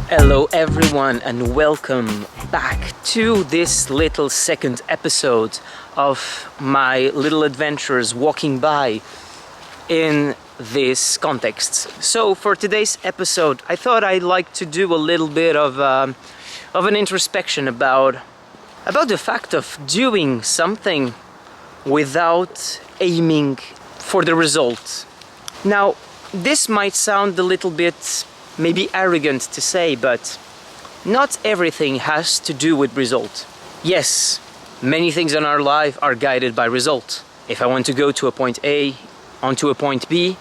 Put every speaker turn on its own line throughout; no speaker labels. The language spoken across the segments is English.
Hello everyone and welcome back to this little second episode of my little adventures walking by in this context. So for today's episode I thought I'd like to do a little bit of an introspection about the fact of doing something without aiming for the result. Now this might sound a little bit maybe arrogant to say, but not everything has to do with result. Yes, many things in our life are guided by result. If I want to go to a point A onto a point B,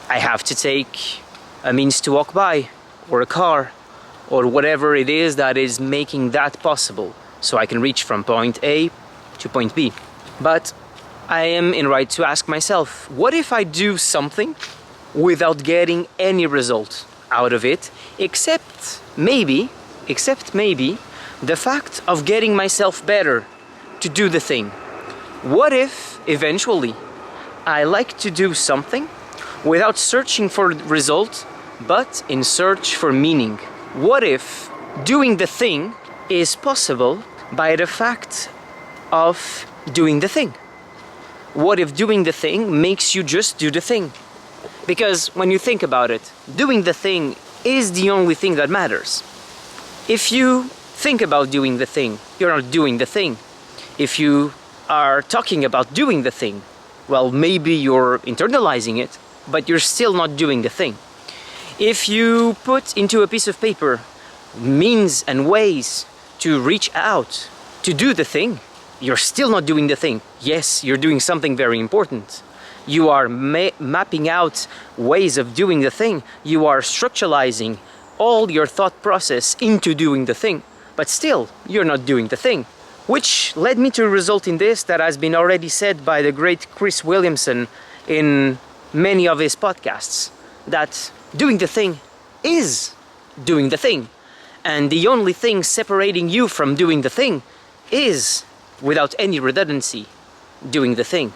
I have to take a means to walk by, or a car, or whatever it is that is making that possible, so I can reach from point A to point B. But I am in right to ask myself, what if I do something without getting any result out of it, except maybe the fact of getting myself better to do the thing? What if eventually I like to do something without searching for result, but in search for meaning? What if doing the thing is possible by the fact of doing the thing? What if doing the thing makes you just do the thing? Because when you think about it, doing the thing is the only thing that matters. If you think about doing the thing, you're not doing the thing. If you are talking about doing the thing, well, maybe you're internalizing it, but you're still not doing the thing. If you put into a piece of paper means and ways to reach out to do the thing, you're still not doing the thing. Yes, you're doing something very important. You are mapping out ways of doing the thing. You are structuralizing all your thought process into doing the thing, but still, you're not doing the thing. Which led me to a result in this that has been already said by the great Chris Williamson in many of his podcasts, that doing the thing is doing the thing. And the only thing separating you from doing the thing is, without any redundancy, doing the thing.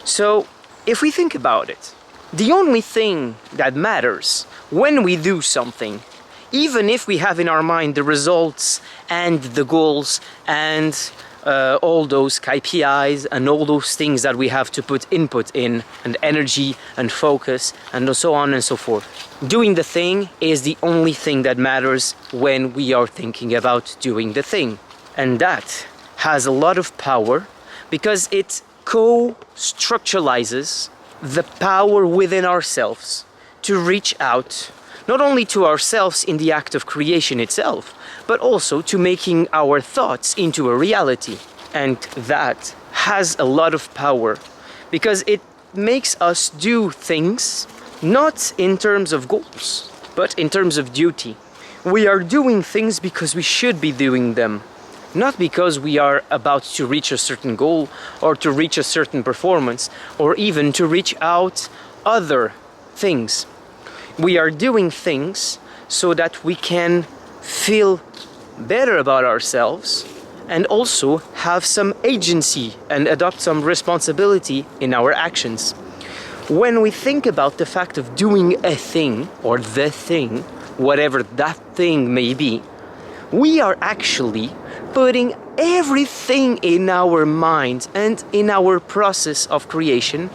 So, if we think about it, the only thing that matters when we do something, even if we have in our mind the results and the goals and all those KPIs and all those things that we have to put input in, and energy and focus and so on and so forth, doing the thing is the only thing that matters when we are thinking about doing the thing. And that has a lot of power because it co-structuralizes the power within ourselves to reach out not only to ourselves in the act of creation itself, but also to making our thoughts into a reality. And that has a lot of power because it makes us do things not in terms of goals, but in terms of duty. We are doing things because we should be doing them, not because we are about to reach a certain goal or to reach a certain performance or even to reach out other things. We are doing things so that we can feel better about ourselves and also have some agency and adopt some responsibility in our actions. When we think about the fact of doing a thing or the thing, whatever that thing may be, we are actually putting everything in our mind and in our process of creation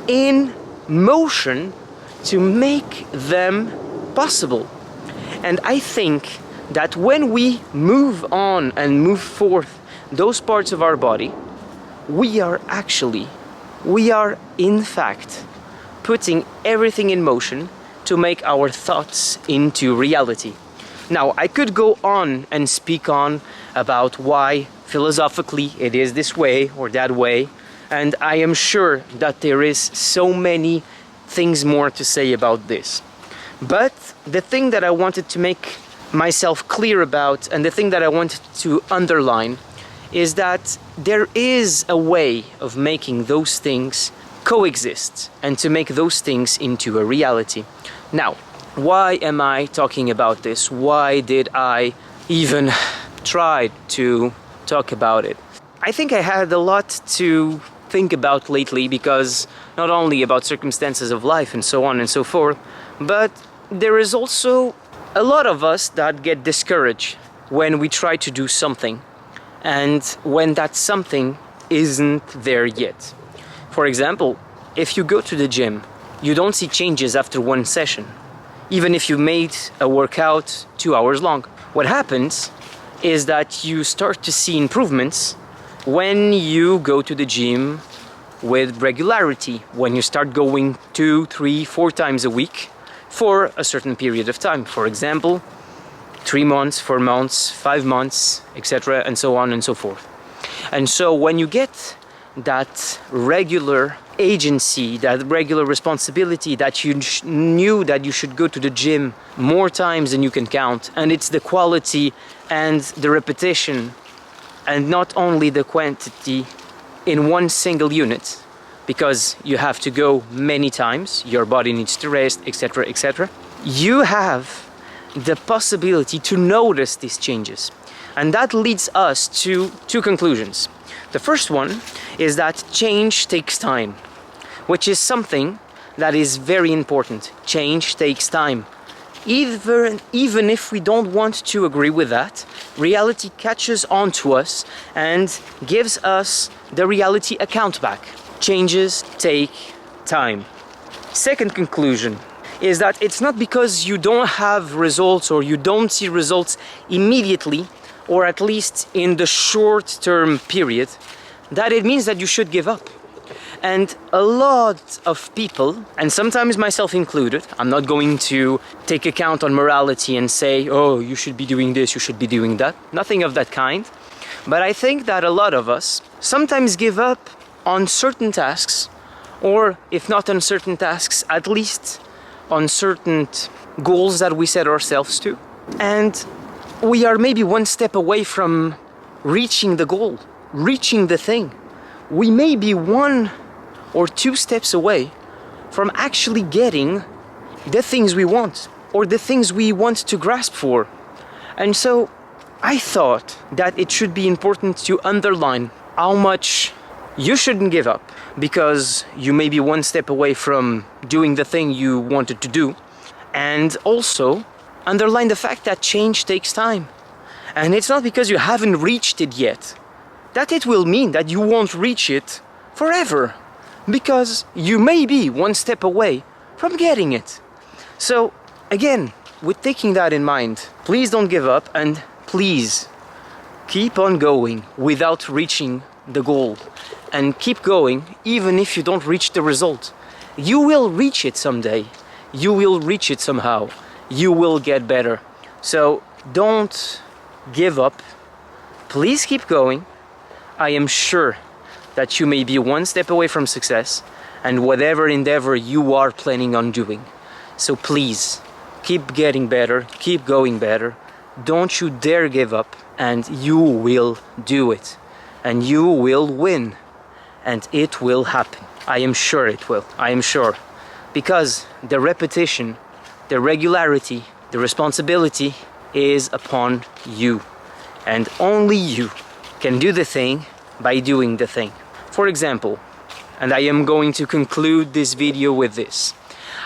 in motion to make them possible. And I think that when we move on and move forth those parts of our body, we are in fact putting everything in motion to make our thoughts into reality. Now, I could go on and speak on about why philosophically it is this way or that way, and I am sure that there is so many things more to say about this. But the thing that I wanted to make myself clear about, and the thing that I wanted to underline, is that there is a way of making those things coexist and to make those things into a reality. Now, why am I talking about this? Why did I even try to talk about it? I think I had a lot to think about lately, because not only about circumstances of life and so on and so forth, but there is also a lot of us that get discouraged when we try to do something and when that something isn't there yet. For example, if you go to the gym, you don't see changes after one session, even if you made a workout 2 hours long. What happens is that you start to see improvements when you go to the gym with regularity, when you start going 2, 3, 4 times a week for a certain period of time. For example, 3 months, 4 months, 5 months, etc., and so on and so forth. And so when you get that regular agency, that regular responsibility, that you knew that you should go to the gym more times than you can count, and it's the quality and the repetition and not only the quantity in one single unit, because you have to go many times, your body needs to rest, etc., etc. You have the possibility to notice these changes. And that leads us to 2 conclusions. The first one is that change takes time, which is something that is very important. Change takes time. Even if we don't want to agree with that, reality catches on to us and gives us the reality account back. Changes take time. Second conclusion is that it's not because you don't have results or you don't see results immediately, or at least in the short-term period, that it means that you should give up. And a lot of people, and sometimes myself included, I'm not going to take account on morality and say, oh, you should be doing this, you should be doing that. Nothing of that kind. But I think that a lot of us sometimes give up on certain tasks, or if not on certain tasks, at least on certain goals that we set ourselves to. And we are maybe one step away from reaching the goal, reaching the thing. We may be 1 or 2 steps away from actually getting the things we want, or the things we want to grasp for. And so I thought that it should be important to underline how much you shouldn't give up, because you may be 1 step away from doing the thing you wanted to do, and also underline the fact that change takes time. And it's not because you haven't reached it yet that it will mean that you won't reach it forever, because you may be 1 step away from getting it. So again, with taking that in mind, please don't give up, and please keep on going without reaching the goal, and keep going even if you don't reach the result. You will reach it someday. You will reach it somehow. You will get better. So don't give up. Please keep going. I am sure that you may be 1 step away from success and whatever endeavor you are planning on doing. So please keep getting better, keep going better. Don't you dare give up, and you will do it. And you will win. And it will happen. I am sure it will. I am sure. Because the repetition, the regularity, the responsibility is upon you. And only you can do the thing by doing the thing. For example, and I am going to conclude this video with this.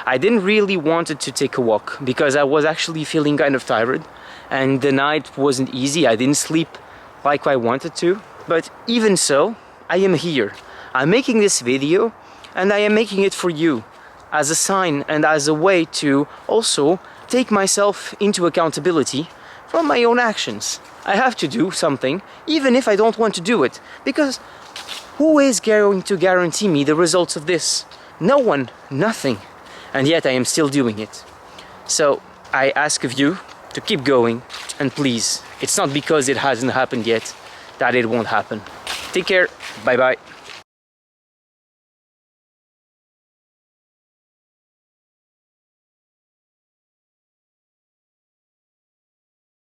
I didn't really wanted to take a walk because I was actually feeling kind of tired, and the night wasn't easy. I didn't sleep like I wanted to. But even so, I am here. I'm making this video, and I am making it for you as a sign and as a way to also take myself into accountability from my own actions. I have to do something, even if I don't want to do it, because who is going to guarantee me the results of this? No one, nothing. And yet I am still doing it. So I ask of you to keep going, and please, it's not because it hasn't happened yet that it won't happen. Take care, bye bye.